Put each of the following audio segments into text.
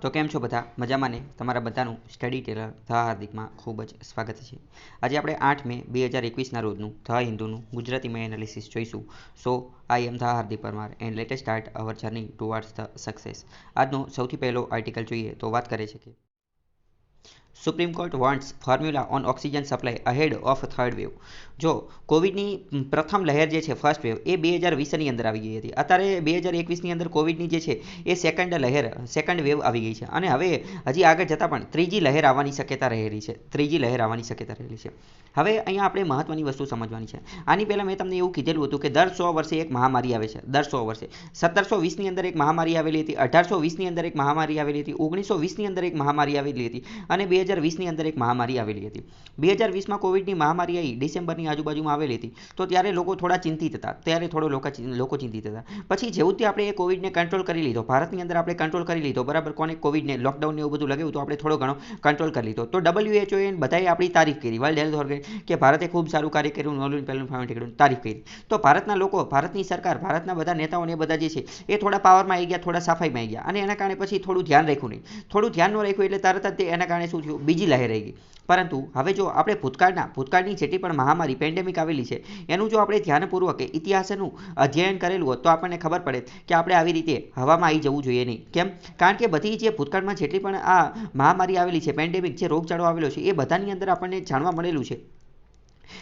તો કેમ છો બધા મજામાં ને તમારા બધાનું સ્ટડી ટેલર ધ હાર્દિકમાં ખૂબ જ સ્વાગત છે. આજે આપણે 8 મે 2021ના રોજનું ધ હિન્દુનું ગુજરાતીમાં એનાલિસિસ જોઈશું. So I am the Hardik Parmar and let us start our journey towards the success. આજનો સૌથી પહેલો આર્ટિકલ જોઈએ તો વાત કરે છે કે Supreme court wants formula on oxygen supply ahead of third wave. જો કોવિડની પ્રથમ લહેર જે છે ફર્સ્ટ વેવ એ 2020ની અંદર આવી ગઈ હતી. અત્યારે 2021ની અંદર કોવિડની જે છે એ સેકન્ડ વેવ આવી ગઈ છે અને હવે હજી આગળ જતાં પણ ત્રીજી લહેર આવવાની શક્યતા રહેલી છે. હવે અહીંયા આપણે મહત્વની વસ્તુ સમજવાની છે. આની પહેલાં મેં તમને એવું કીધેલું હતું કે દર 100 વર્ષે એક મહામારી આવે છે. દર 100 વર્ષે 1720ની અંદર એક મહામારી આવેલી હતી, 1820ની અંદર એક મહામારી આવેલી હતી, 1920ની અંદર એક મહામારી આવેલી હતી અને 2020ની અંદર એક મહામારી આવેલી હતી. 2020માં કોવિડની મહામારી આવી ડિસેમ્બરની આજુબાજુમાં આવેલી હતી. તો ત્યારે લોકો થોડા ચિંતિત હતા. પછી જેવું તે આપણે એ કોવિડને કંટ્રોલ કરી લીધો, ભારતની અંદર આપણે કંટ્રોલ કરી લીધો, બરાબર. કોને કોવિડને લોકડાઉન એવું બધું લગાવ્યું તો આપણે થોડો ઘણો કંટ્રોલ કરી લીધો. તો WHO બધાએ આપણી તારીફ કરી, વર્લ્ડ હેલ્થ ઓર્ગેનાઇઝેશન, કે ભારતે ખૂબ સારું કાર્ય કર્યું, નોવેલ પેલું તારીફ કરી. તો ભારતના લોકો, ભારતની સરકાર, ભારતના બધા નેતાઓને બધા જે છે એ થોડા પાવરમાં આવી ગયા, થોડા સફાઈમાં આવી ગયા અને એના કારણે પછી થોડું ધ્યાન રાખ્યું નહીં. થોડું ધ્યાન ન રાખ્યું એટલે તરત જ એના કારણે શું થયું, બીજી લહેર આવી ગઈ. પરંતુ હવે જો આપણે ભૂતકાળની જેટલી પણ મહામારી પેન્ડેમિક આવેલી છે એનું જો આપણે ધ્યાનપૂર્વક ઇતિહાસનું અધ્યયન કરેલું હોત તો આપણને ખબર પડે કે આપણે આવી રીતે હવામાં આવી જવું જોઈએ નહીં. કેમ? કારણ કે બધી જે ભૂતકાળમાં જેટલી પણ આ મહામારી આવેલી છે, પેન્ડેમિક જે રોગચાળો આવેલો છે, એ બધાની અંદર આપણને જાણવા મળેલું છે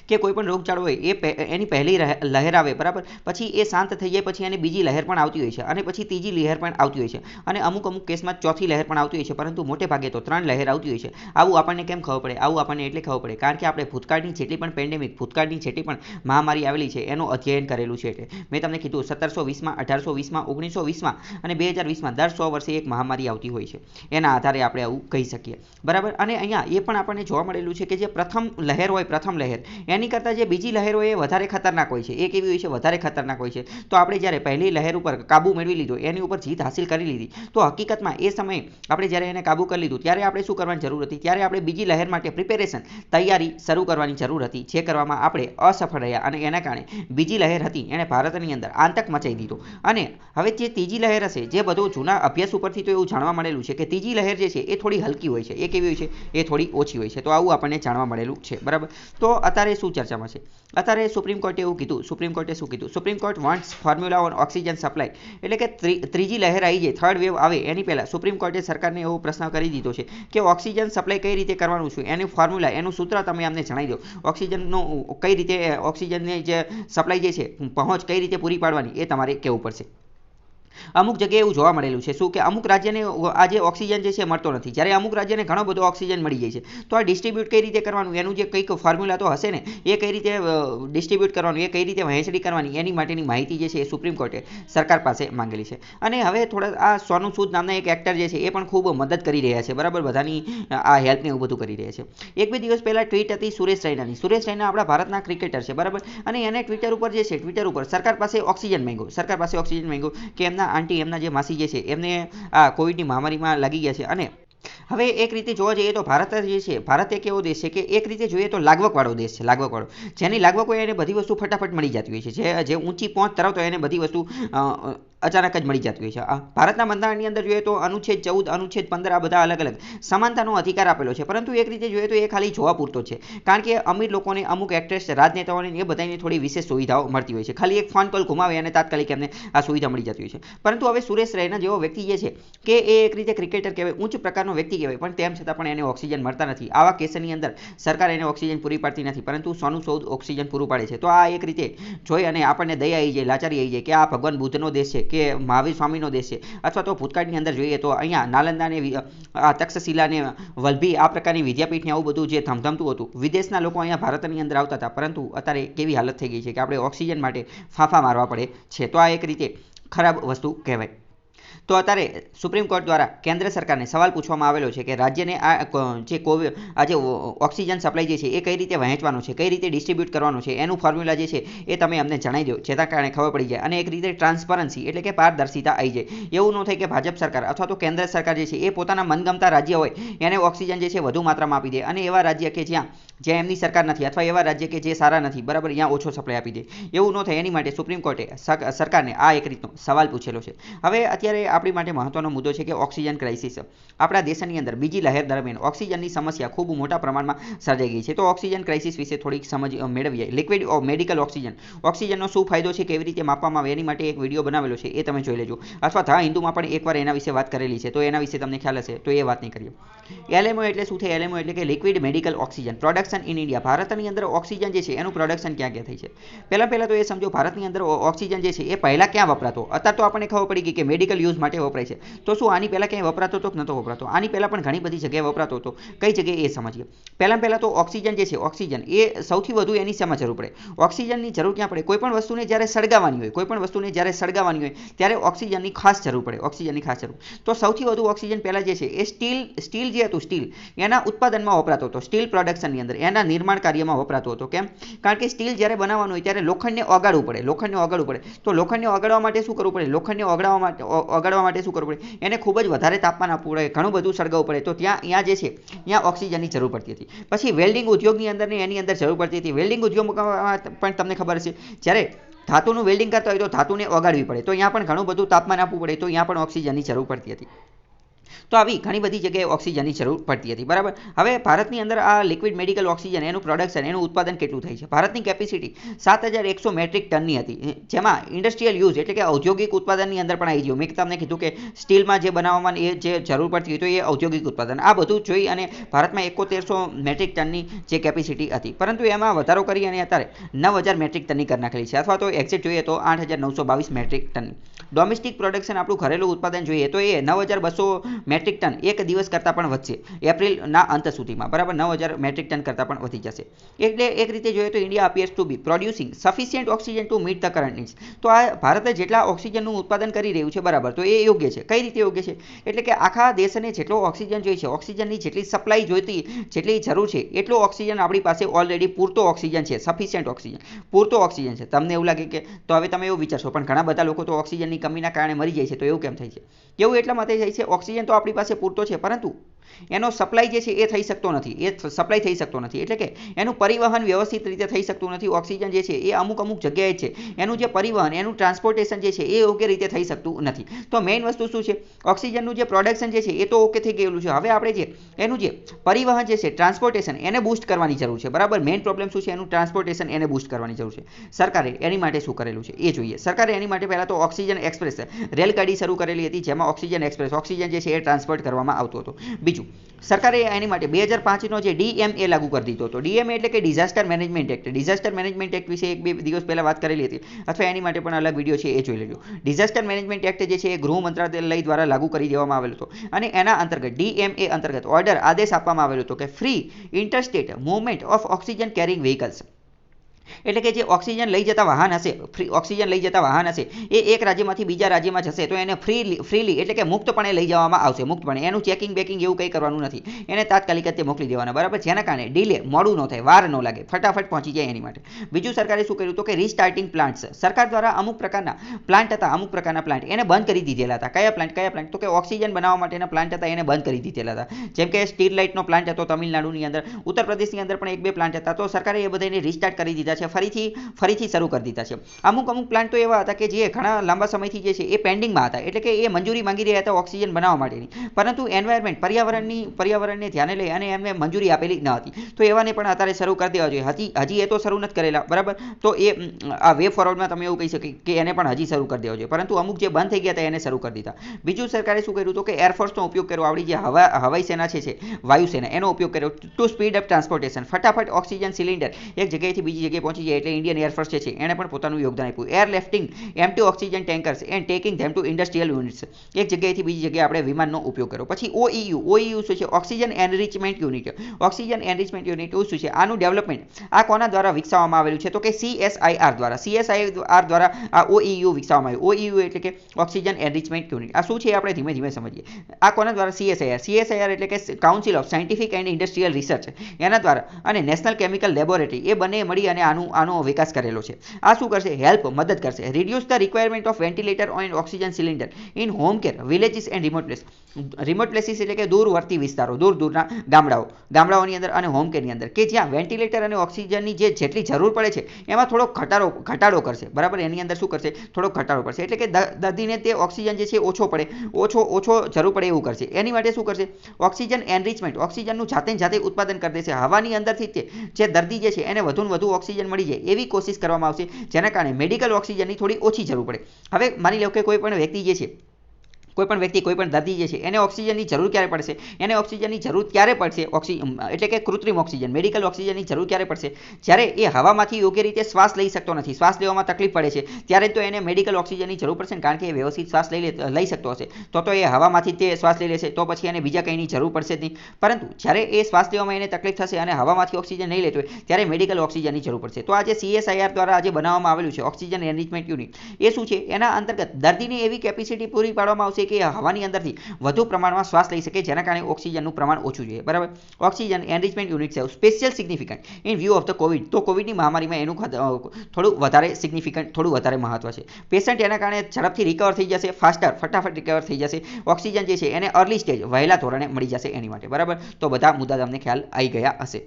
કે કોઈ પણ રોગચાળો હોય એ એની પહેલી લહેર આવે, બરાબર. પછી એ શાંત થઈ જાય પછી એની બીજી લહેર પણ આવતી હોય છે અને પછી ત્રીજી લહેર પણ આવતી હોય છે અને અમુક કેસમાં ચોથી લહેર પણ આવતી હોય છે, પરંતુ મોટે ભાગે તો 3 લહેર આવતી હોય છે. આવું આપણને કેમ ખબર પડે? આવું આપણને એટલે ખબર પડે કારણ કે આપણે ભૂતકાળની જેટલી પણ પેન્ડેમિક, ભૂતકાળની જેટલી પણ મહામારી આવેલી છે એનું અધ્યયન કરેલું છે. એટલે મેં તમને કીધું 1720માં, 1820માં, 1920માં અને 2020માં દર 100 વર્ષે એક મહામારી આવતી હોય છે. એના આધારે આપણે આવું કહી શકીએ, બરાબર. અને અહીંયા એ પણ આપણને જોવા મળેલું છે કે જે પ્રથમ લહેર એની કરતાં જે બીજી લહેર હોય એ વધારે ખતરનાક હોય છે. એ કેવી હોય છે? વધારે ખતરનાક હોય છે. તો આપણે જ્યારે પહેલી લહેર ઉપર કાબુ મેળવી લીધો, એની ઉપર જીત હાસિલ કરી લીધી, તો હકીકતમાં એ સમયે આપણે જ્યારે એને કાબુ કરી લીધું ત્યારે આપણે શું કરવાની જરૂર હતી? ત્યારે આપણે બીજી લહેર માટે પ્રિપેરેશન, તૈયારી શરૂ કરવાની જરૂર હતી, જે કરવામાં આપણે અસફળ રહ્યા અને એના કારણે બીજી લહેર હતી એણે ભારતની અંદર આતંક મચાવી દીધો. અને હવે જે ત્રીજી લહેર હશે, જે બધું જૂના અભ્યાસ ઉપરથી તો એવું જાણવા મળેલું છે કે ત્રીજી લહેર જે છે એ થોડી હલકી હોય છે. એ કેવી હોય છે? એ થોડી ઓછી હોય છે. તો આવું આપણને જાણવા મળેલું છે, બરાબર. તો અત્યારે શું ચર્ચામાં છે? અત્યારે સુપ્રીમ કોર્ટે એવું કીધું. Supreme court wants formula on oxygen supply, એટલે કે ત્રીજી લહેર આવી જાય, થર્ડ વેવ આવે એની પહેલાં સુપ્રીમ કોર્ટે સરકારને એવો પ્રશ્ન કરી દીધો છે કે ઓક્સિજન સપ્લાય કઈ રીતે કરવાનું છે, એનું ફોર્મ્યુલા, એનું સૂત્ર તમે અમને જણાવી દો. ઓક્સિજનનું કઈ રીતે, ઓક્સિજનની જે સપ્લાય જે છે, પહોંચ કઈ રીતે પૂરી પાડવાની એ તમારે કહેવું પડશે. અમુક જગ્યાએ એવું જોવા મળેલું છે શું કે અમુક રાજ્યને આજે ઓક્સિજન જે છે મળતો નથી, જ્યારે અમુક રાજ્યને ઘણો બધો ઓક્સિજન મળી જાય છે. તો આ ડિસ્ટ્રીબ્યુટ કઈ રીતે કરવાનું, એનું જે કંઈક ફોર્મ્યુલા તો હશે ને, એ કઈ રીતે ડિસ્ટ્રીબ્યુટ કરવાનું, એ કઈ રીતે વહેંચણી કરવાની, એની માટેની માહિતી જે છે એ સુપ્રીમ કોર્ટે સરકાર પાસે માંગેલી છે. અને હવે થોડા આ સોનુ સૂદ નામના એક એક્ટર જે છે એ પણ ખૂબ મદદ કરી રહ્યા છે, બરાબર. બધાની આ હેલ્પને એવું બધું કરી રહ્યા છે. 1-2 દિવસ પહેલાં ટ્વીટ હતી સુરેશ રૈનાની. સુરેશ રૈના આપણા ભારતના ક્રિકેટર છે, બરાબર. અને એને ટ્વિટર ઉપર જે છે, ટ્વિટર ઉપર સરકાર પાસે ઓક્સિજન માંગ્યો કે એમના આંટી, એમના જે માસી જે છે એમને આ કોવિડની મહામારીમાં લાગી ગયા છે. અને હવે એક રીતે જોવા જઈએ તો ભારત જે છે, ભારત એક એવો દેશ છે કે એક રીતે જોઈએ તો લાગવકવાળો દેશ છે, લાગવકવાળો. જેની લાગવક હોય એને બધી વસ્તુ ફટાફટ મળી જતી હોય છે. જે ઊંચી પહોંચ ધરાવતો એને બધી વસ્તુ અચાનક જ મળી જતી હોય છે. ભારતના બંધારણની અંદર જોઈએ તો અનુચ્છેદ 14, અનુચ્છેદ 15 આ બધા અલગ અલગ સમાનતાનો અધિકાર આપેલો છે, પરંતુ એક રીતે જોઈએ તો એ ખાલી જોવા પૂરતો છે. કારણ કે અમીર લોકોને, અમુક એક્ટ્રેસ, રાજનેતાઓને એ બધાની થોડી વિશેષ સુવિધાઓ મળતી હોય છે. ખાલી એક ફોન કોલ ઘુમાવે અને તાત્કાલિક એમને આ સુવિધા મળી જતી હોય છે. પરંતુ હવે સુરેશ રૈના જેવો વ્યક્તિ જે છે કે એ એક રીતે ક્રિકેટર કહેવાય, ઉચ્ચ પ્રકારનો વ્યક્તિ કહેવાય, પણ તેમ છતાં પણ એને ઓક્સિજન મળતા નથી. આવા કેસની અંદર સરકાર એને ઓક્સિજન પૂરી પાડતી નથી, પરંતુ સોનુ સૂદ ઓક્સિજન પૂરું પાડે છે. તો આ એક રીતે જોઈ અને આપણને દયા આવી જાય, લાચારી આવી જાય કે આ ભગવાન બુદ્ધનો દેશ છે કે મહાવીર સ્વામીનો દેશ છે. અથવા તો ભૂતકાળની અંદર જોઈએ તો અહીંયા નાલંદાને, તક્ષશિલાને, વલ્લભી આ પ્રકારની વિદ્યાપીઠને આવું બધું જે ધમધમતું હતું, વિદેશના લોકો અહીંયા ભારતની અંદર આવતા હતા. પરંતુ અત્યારે કેવી હાલત થઈ ગઈ છે કે આપણે ઓક્સિજન માટે ફાંફા મારવા પડે છે. તો આ એક રીતે ખરાબ વસ્તુ કહેવાય. તો અત્યારે સુપ્રીમ કોર્ટ દ્વારા કેન્દ્ર સરકારને સવાલ પૂછવામાં આવેલો છે કે રાજ્યને આ જે ઓક્સિજન સપ્લાય જે છે એ કઈ રીતે વહેંચવાનો છે, કઈ રીતે ડિસ્ટ્રીબ્યુટ કરવાનો છે, એનું ફોર્મ્યુલા જે છે એ તમે અમને જણાવી દો, જેના કારણે ખબર પડી જાય અને એક રીતે ટ્રાન્સપરન્સી, એટલે કે પારદર્શિતા આવી જાય. એવું ન થાય કે ભાજપ સરકાર અથવા તો કેન્દ્ર સરકાર જે છે એ પોતાના મનગમતા રાજ્ય હોય એને ઓક્સિજન જે છે વધુ માત્રામાં આપી દે અને એવા રાજ્ય કે જ્યાં જ્યાં એમની સરકાર નથી અથવા એવા રાજ્ય કે જે સારા નથી બરાબર ત્યાં ઓછો સપ્લાય આપી દે, એવું ન થાય એની માટે સુપ્રીમ કોર્ટે સરકારને આ એક રીતનો સવાલ પૂછેલો છે. હવે અત્યારે આપણી માટે મહત્વનો મુદ્દો છે કે ઓક્સિજન ક્રાઇસિસ. આપણા દેશની અંદર બીજી લહેર દરમિયાન ઓક્સિજનની સમસ્યા ખૂબ મોટા પ્રમાણમાં સર્જાઈ ગઈ છે. તો ઓક્સિજન ક્રાઇસિસ વિશે થોડીક સમજ મેળવીએ. લિક્વિડ મેડિકલ ઓક્સિજનનો શું ફાયદો છે, કેવી રીતે માપવામાં આવે એની માટે એક વિડીયો બનાવેલો છે, એ તમે જોઈ લેજો. અથવા ધ હિન્દુમાં પણ એકવાર એના વિશે વાત કરેલી છે, તો એના વિશે તમને ખ્યાલ હશે, તો એ વાત નહીં કરીએ. LMO એટલે શું છે? LMO એટલે કે liquid medical oxygen production in India. ભારતની અંદર ઓક્સિજન જે છે એનું પ્રોડક્શન ક્યાં ક્યાં થઈ છે? પહેલાં તો એ સમજો ભારતની અંદર ઓક્સિજન જે છે એ પહેલાં ક્યાં વપરાતો? અત્યારે તો આપણને ખબર પડી ગઈ કે મેડિકલ યુઝ માટે વપરાય છે. તો શું આની પહેલાં ક્યાંય વપરાતો હતો કે નહોતો વપરાતો? આની પહેલાં પણ ઘણી બધી જગ્યાએ વપરાતો હતો. કઈ જગ્યાએ એ સમજીએ. પહેલાં તો ઓક્સિજન જે છે, ઓક્સિજન એ સૌથી વધુ એની શેમાં જરૂર પડે? ઓક્સિજનની જરૂર ક્યાં પડે? કોઈ પણ વસ્તુને જ્યારે સળગાવવાની હોય ત્યારે ઓક્સિજનની ખાસ જરૂર પડે. ઓક્સિજનની ખાસ જરૂર. તો સૌથી વધુ ઓક્સિજન પહેલાં જે છે એ સ્ટીલ જે હતું, સ્ટીલ એના ઉત્પાદનમાં વપરાતો હતો. સ્ટીલ પ્રોડક્શનની અંદર એના નિર્માણ કાર્યમાં વપરાતો હતો. કેમ? કારણ કે સ્ટીલ જ્યારે બનાવવાનું હોય ત્યારે લોખંડને ઓગાળવું પડે. તો લોખંડને ઓગાળવા માટે શું કરવું પડે? લોખંડને ઓગાળવા માટે શું કરવું પડે? એને ખૂબ જ વધારે તાપમાન આપવું પડે, ઘણું બધું સળગાવવું પડે. તો ત્યાં જે છે ત્યાં ઓક્સિજનની જરૂર પડતી હતી. પછી વેલ્ડિંગ ઉદ્યોગની અંદર ને એની અંદર જરૂર પડતી હતી. વેલ્ડિંગ ઉદ્યોગમાં પણ તમને ખબર હશે, જ્યારે ધાતુનું વેલ્ડિંગ કરતા હોય તો ધાતુને ઓગાળવી પડે, તો ત્યાં પણ ઘણું બધું તાપમાન આપવું પડે, તો ત્યાં પણ ઓક્સિજનની જરૂર પડતી હતી. તો આવી ઘણી બધી જગ્યાએ ઓક્સિજનની જરૂર પડતી હતી. બરાબર. હવે ભારતની અંદર આ લિક્વિડ મેડિકલ ઓક્સિજન એનું પ્રોડક્શન, એનું ઉત્પાદન કેટલું થાય છે? ભારતની કેપેસિટી 7100 મેટ્રિક ટનની હતી, જેમાં ઇન્ડસ્ટ્રીયલ યુઝ એટલે કે ઔદ્યોગિક ઉત્પાદનની અંદર પણ આવી ગયું. મેં તમને કીધું કે સ્ટીલમાં જે બનાવવામાં એ જે જરૂર પડતી હોય તો એ ઔદ્યોગિક ઉત્પાદન, આ બધું જોઈ અને ભારતમાં 7100 મેટ્રિક ટનની જે કેપેસિટી હતી, પરંતુ એમાં વધારો કરી અને અત્યારે 9000 મેટ્રિક ટનની કરી નાખેલી છે, અથવા તો એક્ઝેક્ટ જોઈએ તો 8922 મેટ્રિક ટનની. ડોમેસ્ટિક પ્રોડક્શન, આપણું ઘરેલું ઉત્પાદન જોઈએ તો એ 9200 મેટ્રિક ટન એક દિવસ કરતાં પણ વધશે એપ્રિલના અંત સુધીમાં. બરાબર. 9000 મેટ્રિક ટન કરતાં પણ વધી જશે. એટલે એક રીતે જોઈએ તો India appears to be producing sufficient oxygen to meet the current needs. તો આ ભારત જેટલા ઓક્સિજનનું ઉત્પાદન કરી રહ્યું છે, બરાબર, તો એ યોગ્ય છે. કઈ રીતે યોગ્ય છે? એટલે કે આખા દેશને જેટલો ઓક્સિજન જોઈએ છે, ઓક્સિજનની જેટલી સપ્લાય જોઈતી, જેટલી જરૂર છે એટલો ઓક્સિજન આપણી પાસે ઓલરેડી પૂરતો ઓક્સિજન છે, સફિશિયન્ટ ઓક્સિજન, પૂરતો ઓક્સિજન છે. તમને એવું લાગે કે તો હવે તમે એવું વિચારશો, પણ ઘણા બધા લોકો તો ઓક્સિજનની કમીના કારણે મરી જાય છે, તો એવું કેમ થાય છે? એવું એટલા માટે થાય છે, ઓક્સિજન તો આપણી પાસે પૂરતો છે, પરંતુ એનો સપ્લાય જે છે એ થઈ શકતો નથી. એટલે કે એનું પરિવહન વ્યવસ્થિત રીતે થઈ શકતું નથી. ઓક્સિજન જે છે એ અમુક જગ્યાએ છે, એનું જે પરિવહન, એનું ટ્રાન્સપોર્ટેશન જે છે એ યોગ્ય રીતે થઈ શકતું નથી. તો મેઇન વસ્તુ શું છે? ઓક્સિજનનું જે પ્રોડક્શન જે છે એ તો ઓકે થઈ ગયેલું છે. હવે આપણે જે એનું જે પરિવહન જે છે, ટ્રાન્સપોર્ટેશન, એને બૂસ્ટ કરવાની જરૂર છે. બરાબર. મેઇન પ્રોબ્લેમ શું છે? એનું ટ્રાન્સપોર્ટેશન, એને બૂસ્ટ કરવાની જરૂર છે. સરકારે એની માટે શું કરેલું છે એ જોઈએ. સરકારે એની માટે પહેલાં તો ઓક્સિજન એક્સપ્રેસ રેલગાડી શરૂ કરેલી હતી, જેમાં ઓક્સિજન એક્સપ્રેસ ઓક્સિજન જે છે એ ટ્રાન્સપોર્ટ કરવામાં આવતો હતો. બીજું, સરકારે એની માટે 2005નો જે DMA લાગુ કરી દીધો હતો. DMA એટલે કે disaster management act. Disaster management act વિશે એક બે દિવસ પહેલા વાત કરેલી હતી, અથવા એની માટે પણ અલગ વિડીયો છે, એ જોઈ લેજો. ડિઝાસ્ટર મેનેજમેન્ટ એક્ટ જે છે એ ગૃહ મંત્રાલય દ્વારા લાગુ કરી દેવામાં આવેલો હતો, અને એના અંતર્ગત DMA અંતર્ગત આદેશ આપવામાં આવેલો હતો કે free interstate movement of oxygen carrying vehicles. એટલે કે જે ઓક્સિજન લઈ જતા વાહન હશે, એ એક રાજ્યમાંથી બીજા રાજ્યમાં જશે તો એને ફ્રીલી એટલે કે મુક્તપણે લઈ જવામાં આવશે. મુક્તપણે એનું ચેકિંગ બેકિંગ એવું કંઈ કરવાનું નથી. એને તાત્કાલિક જ તે મોકલી દેવાના. બરાબર. જેના કારણે ડીલે, મોડું ન થાય, વાર ન લાગે, ફટાફટ પહોંચી જાય એની માટે. બીજું, સરકારે શું કર્યું તો કે રીસ્ટાર્ટિંગ પ્લાન્ટ્સ. સરકાર દ્વારા અમુક પ્રકારના પ્લાન્ટ એને બંધ કરી દીધેલા હતા. કયા પ્લાન્ટ? તો કે ઓક્સિજન બનાવવા માટેના પ્લાન્ટ હતા, એને બંધ કરી દીધેલા હતા. જેમ કે સ્ટીલ લાઇટનો પ્લાન્ટ હતો તમિલનાડુની અંદર, ઉત્તર પ્રદેશની અંદર પણ 1-2 પ્લાન્ટ હતા. તો સરકારે એ બધાને રીસ્ટાર્ટ કરી દીધા છે, ફરીથી શરૂ કરી દીધા છે. અમુક પ્લાન્ટ તો એવા હતા કે જે ઘણા લાંબા સમયથી જે છે એ પેન્ડિંગમાં હતા, એટલે કે એ મંજૂરી માંગી રહ્યા હતા ઓક્સિજન બનાવવા માટેની, પરંતુ એન્વાયરમેન્ટ, પર્યાવરણને ધ્યાને લઈ અને એમને મંજૂરી આપેલી ન હતી. તો એવાને પણ અત્યારે શરૂ કરી દેવા જોઈએ. હજી એ તો શરૂ નથી કરેલા. બરાબર. તો એ આ વે ફોરવર્ડમાં તમે એવું કહી શકો કે એને પણ હજી શરૂ કરી દેવા જોઈએ, પરંતુ અમુક જે બંધ થઈ ગયા હતા એને શરૂ કરી દીધા. બીજું, સરકારે શું કર્યું તો કે એરફોર્સનો ઉપયોગ કર્યો. આપણી જે હવાઈ સેના છે, વાયુસેના, એનો ઉપયોગ કર્યો ટુ સ્પીડ અપ ટ્રાન્સપોર્ટેશન. ફટાફટ ઓક્સિજન સિલિન્ડર એક જગ્યાએથી બીજી જગ્યાએ પહોંચી જાય, એટલે ઇન્ડિયન એરફોર્સ છે એણે પણ પોતાનું યોગદાન આપ્યું. Air lifting empty oxygen tankers and taking them to industrial units. એક જગ્યાએથી બીજી જગ્યાએ આપણે વિમાનનો ઉપયોગ કર્યો. પછી OEU શું છે? Oxygen enrichment unit. Oxygen enrichment unit શું છે? આનું ડેવલપમેન્ટ આ કોના દ્વારા વિકસાવવામાં આવેલું છે? તો કે CSIR દ્વારા આ OEU વિકસાવવામાં આવ્યું. OEU એટલે કે ઓક્સિજન એનરિચમેન્ટ યુનિટ. આ શું છે આપણે ધીમે ધીમે સમજીએ. આ કોના દ્વારા? CSIR એટલે કે council of scientific and industrial research, એના દ્વારા, અને નેશનલ કેમિકલ લેબોરેટરી, એ બંને મળી અને આનો વિકાસ કરેલો છે. આ શું કરશે? હેલ્પ મદદ કરશે. Reduce the requirement of ventilator and oxygen cylinder in home care villages and remote place. Remote places એટલે કે દૂરવર્તી વિસ્તારો, દૂરના ગામડાઓની અંદર અને હોમ કેરની અંદર કે જ્યાં વેન્ટિલેટર અને ઓક્સિજનની જેટલી જરૂર પડે છે એમાં થોડો ઘટાડો કરશે. બરાબર, એની અંદર શું કરશે? થોડો ઘટાડો કરશે. એટલે કે દર્દીને તે ઓક્સિજન જે છે ઓછો જરૂર પડે એવું કરશે. એની માટે શું કરશે? ઓક્સિજન એનરિચમેન્ટ, ઓક્સિજનનું જાતે ઉત્પાદન કરી દેશે. હવાની અંદરથી જે દર્દી જે છે એને વધુ ઓક્સિજન મળી જાય એવી કોશિશ કરવામાં આવશે, જેના કારણે મેડિકલ ઓક્સિજનની થોડી ઓછી જરૂર પડે. હવે માની લો કે કોઈ પણ વ્યક્તિ જે છે, કોઈ પણ દર્દી જે છે એને ઓક્સિજનની જરૂર ક્યારે પડશે? એને ઓક્સિજનની જરૂર ક્યારે પડશે? એટલે કે કૃત્રિમ ઓક્સિજન, મેડિકલ ઓક્સિજનની જરૂર ક્યારે પડશે? જ્યારે એ હવામાંથી યોગ્ય રીતે શ્વાસ લઈ શકતો નથી, શ્વાસ લેવામાં તકલીફ પડે છે, ત્યારે તો એને મેડિકલ ઓક્સિજનની જરૂર પડશે ને, કારણ કે એ વ્યવસ્થિત શ્વાસ લઈ શકતો હશે તો એ હવામાંથી તે શ્વાસ લઈ લેશે, તો પછી એને બીજા કંઈની જરૂર પડશે જ નહીં. પરંતુ જ્યારે એ શ્વાસ લેવામાં એને તકલીફ થશે અને હવામાંથી ઓક્સિજન નહીં લેતો હોય ત્યારે મેડિકલ ઓક્સિજનની જરૂર પડશે. તો આજે CSIR દ્વારા આજે બનાવવામાં આવેલું છે ઓક્સિજન એનરિચમેન્ટ યુનિટ, એ શું છે? એના અંતર્ગત દર્દીને એવી કેપેસિટી પૂરી પાડવામાં આવશે કે હવાની અંદરથી વધુ પ્રમાણમાં શ્વાસ લઈ શકે, જેના કારણે ઓક્સિજનનું પ્રમાણ ઓછું જોઈએ. બરાબર, ઓક્સિજન એનરિચમેન્ટ યુનિટ છે special significant in view of the Covid. તો કોવિડની મહામારીમાં એનું થોડું વધારે સિગ્નિફિકન્ટ, થોડું વધારે મહત્વ છે. પેશન્ટ એના કારણે ઝડપથી રિકવર થઈ જશે, ફટાફટ રિકવર થઈ જશે. ઓક્સિજન જે છે એને અર્લી સ્ટેજ, વહેલા ધોરણે મળી જશે એની માટે. બરાબર, તો બધા મુદ્દા તમને ખ્યાલ આવી ગયા હશે.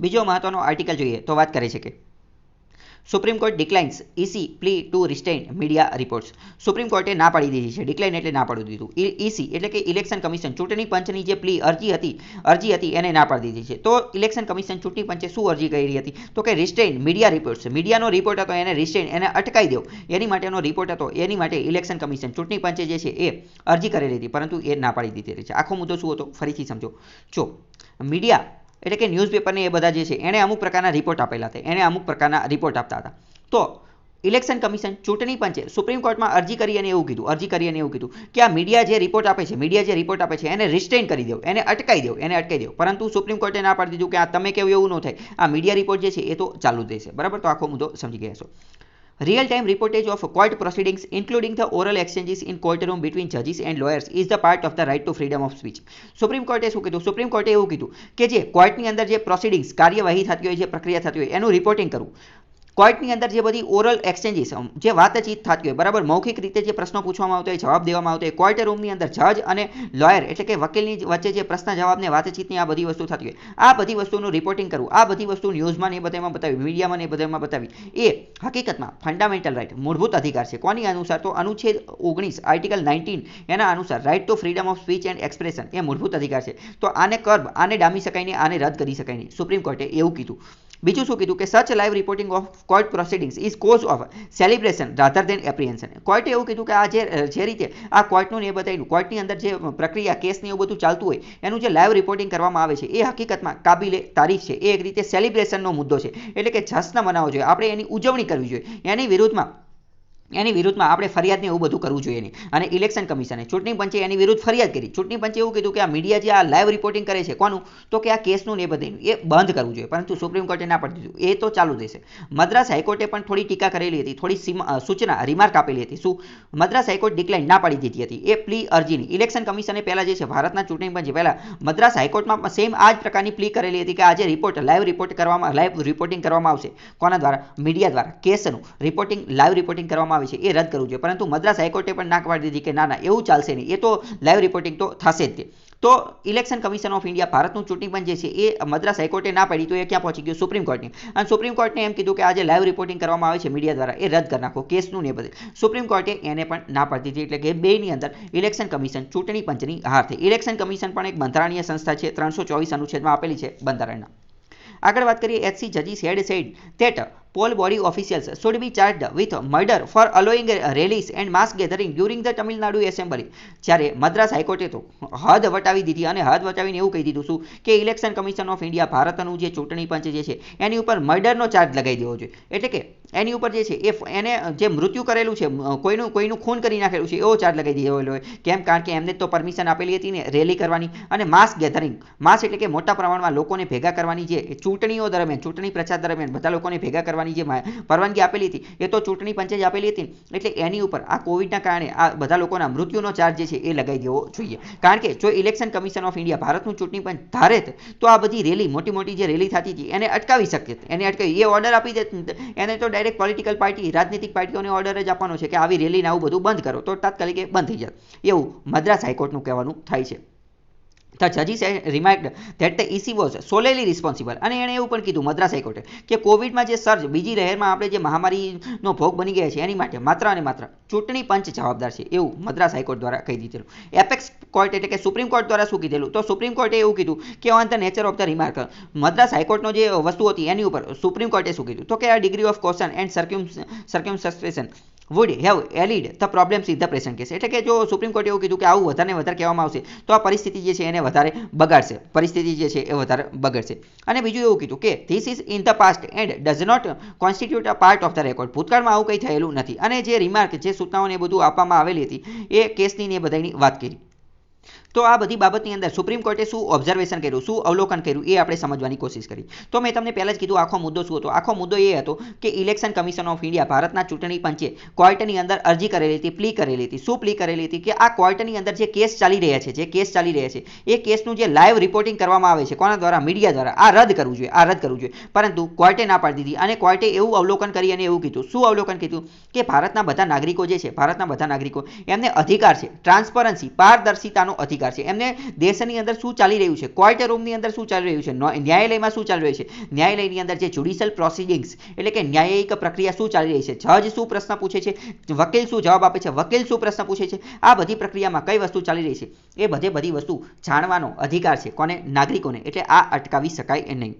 બીજો મહત્વનો આર્ટિકલ જોઈએ તો વાત કરે છે કે Supreme Court declines EC plea to restrain media reports. Supreme કોર્ટે ના પાડી દીધી છે. ડિક્લાઇન એટલે ના પાડી દીધું. EC એટલે કે ઇલેક્શન કમિશન, ચૂંટણી પંચની જે પ્લી અરજી હતી એને ના પાડી દીધી છે. તો ઇલેક્શન કમિશન, ચૂંટણી પંચે શું અરજી કરી હતી? તો કે રિસ્ટ્રેઇન મીડિયા રિપોર્ટ્સ, મીડિયાનો રિપોર્ટ હતો એને રિસ્ટ્રેઇન, એને અટકાવી દેવો, એની માટેનો રિપોર્ટ હતો, એની માટે ઇલેક્શન કમિશન, ચૂંટણી પંચે જે છે એ અરજી કરેલી હતી, પરંતુ એ ના પાડી દીધેલી છે. આખો મુદ્દો શું હતો ફરીથી સમજો. જો મીડિયા એટલે કે ન્યૂઝપેપરને એ બધા જે છે એને અમુક પ્રકારના રિપોર્ટ આપેલા હતા, એને અમુક પ્રકારના રિપોર્ટ આપતા હતા. તો ઇલેક્શન કમિશન, ચૂંટણી પંચે સુપ્રીમ કોર્ટમાં અરજી કરી અને એવું કીધું કે આ મીડિયા જે રિપોર્ટ આપે છે એને રિસ્ટ્રેઇન કરી દેવો, એને અટકાવી દેવો. પરંતુ સુપ્રીમ કોર્ટે ના પાડી દીધું કે આ તમે કેવું એવું ન થાય, આ મીડિયા રિપોર્ટ જે છે એ તો ચાલુ જ રહેશે. બરાબર, તો આખો મુદ્દો સમજી ગયા છો. Real time reportage of court proceedings, including the oral exchanges in courtroom between judges and lawyers, is the part of the right to freedom of speech. Supreme કોર્ટે શું કીધું? સુપ્રીમ કોર્ટે એવું કીધું કે જે કોર્ટની અંદર જે પ્રોસિડિંગ્સ, કાર્યવાહી થતી હોય, જે પ્રક્રિયા થતી હોય એનું રિપોર્ટિંગ કરવું. કોર્ટની અંદર જે બધી ઓરલ એક્સચેન્જીસ, જે વાતચીત થતી હોય, બરાબર, મૌખિક રીતે જે પ્રશ્નો પૂછવામાં આવતા હોય, જવાબ દેવામાં આવતો હોય, કોર્ટ રૂમની અંદર જજ અને લોયર એટલે કે વકીલની વચ્ચે જે પ્રશ્ન જવાબને વાતચીતની આ બધી વસ્તુ થતી હોય, આ બધી વસ્તુનું રિપોર્ટિંગ કરવું, આ બધી વસ્તુ ન્યૂઝમાં ને એ બધામાં બતાવી, મીડિયામાં ને એ બધામાં બતાવી, એ હકીકતમાં ફંડામેન્ટલ રાઇટ, મૂળભૂત અધિકાર છે. કોની અનુસાર? તો અનુચ્છેદ 19 આર્ટિકલ 19 એના અનુસાર right to freedom of speech and expression એ મૂળભૂત અધિકાર છે. તો આને આને ડામી શકાય નહીં, આને રદ કરી શકાય નહીં. સુપ્રીમ કોર્ટે એવું કીધું. બીજું શું કીધું? કે such live reporting of court proceedings is cause of celebration rather than apprehension. કોર્ટે એવું કીધું કે આ જે રીતે આ કોર્ટનું ને એ બધાનું કોર્ટની અંદર જે પ્રક્રિયા, કેસને એવું બધું ચાલતું હોય એનું જે લાઈવ રિપોર્ટિંગ કરવામાં આવે છે એ હકીકતમાં કાબિલે તારીફ છે. એ એક રીતે સેલિબ્રેશનનો મુદ્દો છે, એટલે કે જશ્ન મનાવવો જોઈએ, આપણે એની ઉજવણી કરવી જોઈએ. એની વિરુદ્ધમાં આપણે ફરિયાદને એવું બધું કરવું જોઈએ નહીં. અને ઇલેક્શન કમિશને, ચૂંટણી પંચે એની વિરુદ્ધ ફરિયાદ કરી. ચૂંટણી પંચે એવું કીધું કે આ મીડિયા જે આ લાઈવ રિપોર્ટિંગ કરે છે, કોનું? તો કે આ કેસનું ને એ બધું એ બંધ કરવું જોઈએ. પરંતુ સુપ્રીમ કોર્ટે ના પાડી દીધું, એ તો ચાલુ રહેશે. મદ્રાસ હાઈકોર્ટે પણ થોડી ટીકા કરેલી હતી, થોડી સૂચના, રિમાર્ક આપેલી હતી. શું? મદ્રાસ હાઈકોર્ટ ડિક્લાઇન ના પાડી દીધી હતી એ પ્લી અરજીની. ઇલેક્શન કમિશને પહેલા જે છે ભારતના ચૂંટણી પંચે પહેલા મદ્રાસ હાઈકોર્ટમાં સેમ આ જ પ્રકારની પ્લી કરેલી હતી કે આ જે લાઈવ રિપોર્ટિંગ કરવામાં આવશે, કોના દ્વારા? મીડિયા દ્વારા. કેસનું લાઈવ રિપોર્ટિંગ કરવામાં આવે છે એ રદ કરવું જોઈએ. પરંતુ મદ્રાસ હાઈકોર્ટે પણ ના પાડી દીધી કે ના એવું ચાલશે નહીં, એ તો લાઈવ રિપોર્ટિંગ તો થશે જ. તો ઇલેક્શન કમિશન ઓફ ઇન્ડિયા, ભારતનું ચૂંટણી પંચ જે છે એ મદ્રાસ હાઈકોર્ટે ના પાડી, તો એ ક્યાં પહોંચી ગયું? સુપ્રીમ કોર્ટની. અને સુપ્રીમ કોર્ટને એમ કીધું કે આ જે લાઈવ રિપોર્ટિંગ કરવામાં આવે છે મીડિયા દ્વારા એ રદ કરી નાખો, કેસનું ને બધે. સુપ્રીમ કોર્ટે એને પણ ના પાડી દીધી. એટલે કે બેની અંદર ઇલેક્શન કમિશન, ચૂંટણી પંચની હાર થઈ. ઇલેક્શન કમિશન પણ એક બંધારણીય સંસ્થા છે, 324 અનુચ્છેદમાં આપેલી છે બંધારણના. આગળ વાત કરીએ. HC judges had said that poll body officials should be charged with murder for allowing rallies and mass gathering during the Tamil Nadu Assembly. જ્યારે મદ્રાસ હાઈકોર્ટે તો હદ વટાવી દીધી અને હદ વટાવીને એવું કહી દીધું શું કે ઇલેક્શન કમિશન ઓફ ઇન્ડિયા, ભારતનું જે ચૂંટણી પંચ જે છે એની ઉપર મર્ડરનો ચાર્જ લગાવી દેવો જોઈએ. એટલે કે એની ઉપર જે છે એને જે મૃત્યુ કરેલું છે, કોઈનું ખૂન કરી નાખેલું છે એવો ચાર્જ લગાવી દેવો હોય. કેમ? કારણ કે એમને તો પરમિશન આપેલી હતી ને રેલી કરવાની અને માસ ગેધરિંગ. માસ એટલે કે મોટા પ્રમાણમાં લોકોને ભેગા કરવાની, જે ચૂંટણીઓ દરમિયાન, ચૂંટણી પ્રચાર દરમિયાન બધા લોકોને ભેગા કરવાની કરવાની જે પરવાનગી આપેલી હતી એ તો ચૂંટણી પંચે જ આપેલી હતી, એટલે એની ઉપર આ કોવિડના કારણે આ બધા લોકોના મૃત્યુનો ચાર્જ જે છે એ લગાવી દેવો જોઈએ. કારણ કે જો ઇલેક્શન કમિશન ઓફ ઇન્ડિયા ભારતનું ચૂંટણી પંચ ધારે તો આ બધી રેલી મોટી મોટી જે રેલી થતી હતી એને અટકાવી શકે, એને અટકાવી એ ઓર્ડર આપી દે, એને તો ડાયરેક્ટ પોલિટિકલ પાર્ટી રાજનીતિક પાર્ટીઓને ઓર્ડર જ આપવાનો છે કે આવી રેલીને આવું બધું બંધ કરો, તો તાત્કાલિક એ બંધ થઈ જાય, એવું મદ્રાસ હાઈકોર્ટનું કહેવાનું થાય છે. The judges remarked that the EC was solely responsible. અને એણે એવું પણ કીધું મદ્રાસ હાઈકોર્ટે કે કોવિડમાં જે સર્જ બીજી લહેરમાં આપણે જે મહામારીનો ભોગ બની ગયા છે એની માટે માત્ર અને માત્ર ચૂંટણી પંચ જવાબદાર છે, એવું મદ્રાસ હાઈકોર્ટ દ્વારા કહી દીધેલું. એપેક્સ કોર્ટ એટલે કે સુપ્રીમ કોર્ટ દ્વારા શું કીધેલું, તો સુપ્રીમ કોર્ટે એવું કીધું કે on the nature of the remark, Madras હાઈકોર્ટનો જે વસ્તુ હતી એની ઉપર સુપ્રીમ કોર્ટે શું કીધું, તો કે આ degree of caution and circumstance would have allayed the problems in the present case. એટલે કે જો સુપ્રીમ કોર્ટે એવું કીધું કે આવું વધારે કહેવામાં આવશે તો આ પરિસ્થિતિ જે છે એને વધારે બગાડશે, પરિસ્થિતિ જે છે એ વધારે બગડશે. અને બીજું એવું કીધું કે this is in the past and does not constitute a part of the record. ભૂતકાળમાં આવું કંઈ થયેલું નથી. અને જે રિમાર્ક જે સૂચનાઓને બધું આપવામાં આવેલી હતી એ કેસની ને બધાની વાત કરી. તો આ બધી બાબતની અંદર સુપ્રીમ કોર્ટે શું ઓબ્ઝર્વેશન કર્યું, શું અવલોકન કર્યું એ આપણે સમજવાની કોશિશ કરી. તો મેં તમને પહેલાં જ કીધું આખો મુદ્દો શું હતો. આખો મુદ્દો એ હતો કે ઇલેક્શન કમિશન ઓફ ઇન્ડિયા ભારતના ચૂંટણી પંચે કોર્ટની અંદર અરજી કરેલી હતી, પ્લી કરેલી હતી. શું પ્લી કરેલી હતી કે આ કોર્ટની અંદર જે કેસ ચાલી રહ્યા છે એ કેસનું જે લાઈવ રિપોર્ટિંગ કરવામાં આવે છે કોના દ્વારા, મીડિયા દ્વારા, આ રદ કરવું જોઈએ. પરંતુ કોર્ટે ના પાડી દીધી અને કોર્ટે એવું અવલોકન કરી અને એવું કીધું, શું અવલોકન કીધું કે ભારતના બધા નાગરિકો જે છે, ભારતના બધા નાગરિકો એમને અધિકાર છે ટ્રાન્સપરન્સી, પારદર્શિતાનો અધિકાર છે. એમને દેશની અંદર શું ચાલી રહ્યું છે, કોર્ટ રૂમની અંદર શું ચાલી રહ્યું છે, ન્યાયાલયમાં શું ચાલી રહ્યું છે, ન્યાયાલયની અંદર જે જ્યુડિશિયલ પ્રોસિડિંગ્સ એટલે કે ન્યાયિક પ્રક્રિયા શું ચાલી રહી છે, જજ શું પ્રશ્ન પૂછે છે, વકીલ શું જવાબ આપે છે, વકીલ શું પ્રશ્ન પૂછે છે, આ બધી પ્રક્રિયામાં કઈ વસ્તુ ચાલી રહી છે એ બધી વસ્તુ જાણવાનો અધિકાર છે કોને, નાગરિકોને. એટલે આ અટકાવી શકાય નહીં.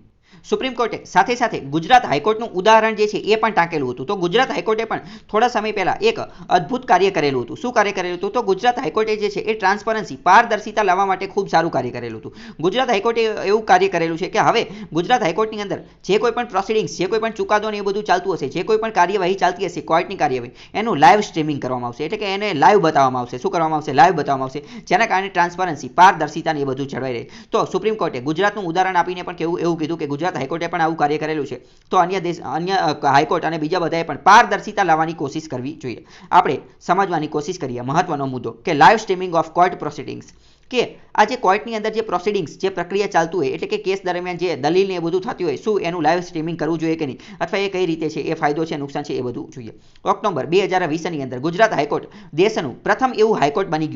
સુપ્રીમ કોર્ટે સાથે સાથે ગુજરાત હાઈકોર્ટનું ઉદાહરણ જે છે એ પણ ટાંકેલું હતું. તો ગુજરાત હાઈકોર્ટે પણ થોડા સમય પહેલા એક અદ્ભુત કાર્ય કરેલું હતું. શું કાર્ય કરેલું હતું, તો ગુજરાત હાઈકોર્ટે જે છે એ ટ્રાન્સપરન્સી, પારદર્શિતા લાવવા માટે ખૂબ સારું કાર્ય કરેલું હતું. ગુજરાત હાઈકોર્ટે એવું કાર્ય કરેલું છે કે હવે ગુજરાત હાઈકોર્ટની અંદર જે કોઈ પણ પ્રોસિડિંગ્સ, જે કોઈ પણ ચુકાદો ને એ બધું ચાલતું હશે, જે કોઈ પણ કાર્યવાહી ચાલતી હશે, કોર્ટની કાર્યવાહી, એનું લાઈવ સ્ટ્રીમિંગ કરવામાં આવશે. એટલે કે એને લાઈવ બતાવવામાં આવશે. શું કરવામાં આવશે, લાઈવ બતાવવામાં આવશે, જેના કારણે ટ્રાન્સપરન્સી, પારદર્શિતા ને એ બધું જળવાઈ રહે. તો સુપ્રીમ કોર્ટે ગુજરાતનું ઉદાહરણ આપીને પણ એવું કીધું કે ગુજરાત હાઈકોર્ટે પણ આવું કાર્ય કરેલું છે, તો અન્ય હાઈકોર્ટ અને બીજા બધાએ પણ પારદર્શિતા લાવવાની કોશિશ કરવી જોઈએ. આપણે સમજવાની કોશિશ કરીએ મહત્વનો મુદ્દો કે live streaming of court proceedings, કે આ જે કોર્ટની અંદર જે પ્રોસિડિંગ્સ, જે પ્રક્રિયા ચાલતું હોય એટલે કે કેસ દરમિયાન જે દલીલ ને એ બધું થતું હોય, શું એનું લાઈવ સ્ટ્રીમિંગ કરવું જોઈએ કે નહીં, અથવા એ કઈ રીતે છે, એ ફાયદો છે, નુકસાન છે, એ બધું જોઈએ. ઓક્ટોબર 2020ની અંદર ગુજરાત હાઈકોર્ટ દેશનું પ્રથમ એવું હાઈકોર્ટ બની